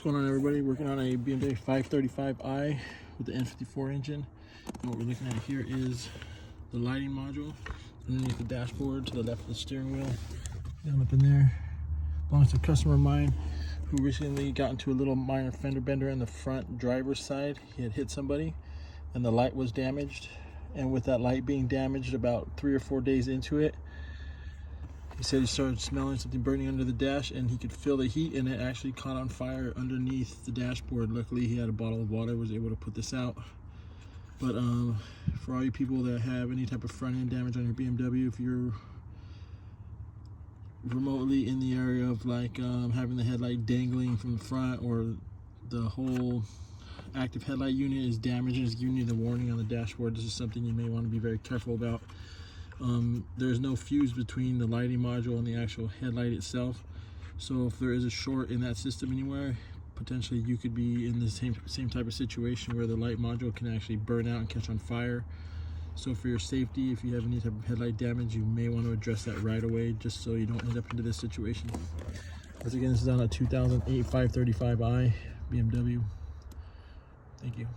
What's going on, everybody? Working on a BMW 535i with the N54 engine. And what we're looking at here is the lighting module underneath the dashboard to the left of the steering wheel. Down up in there belongs to a customer of mine who recently got into a little minor fender bender in the front driver's side. He had hit somebody and the light was damaged. And with that light being damaged about 3 or 4 days into it, he said he started smelling something burning under the dash, and he could feel the heat, and it actually caught on fire underneath the dashboard. Luckily, he had a bottle of water, was able to put this out. But for all you people that have any type of front end damage on your BMW, if you're remotely in the area of like having the headlight dangling from the front, or the whole active headlight unit is damaged and is giving you the warning on the dashboard, this is something you may want to be very careful about. There's no fuse between the lighting module and the actual headlight itself, so if there is a short in that system anywhere, potentially you could be in the same type of situation where the light module can actually burn out and catch on fire. So for your safety, if you have any type of headlight damage, you may want to address that right away, just so you don't end up into this situation. Once again, this is on a 2008 535i BMW. Thank you.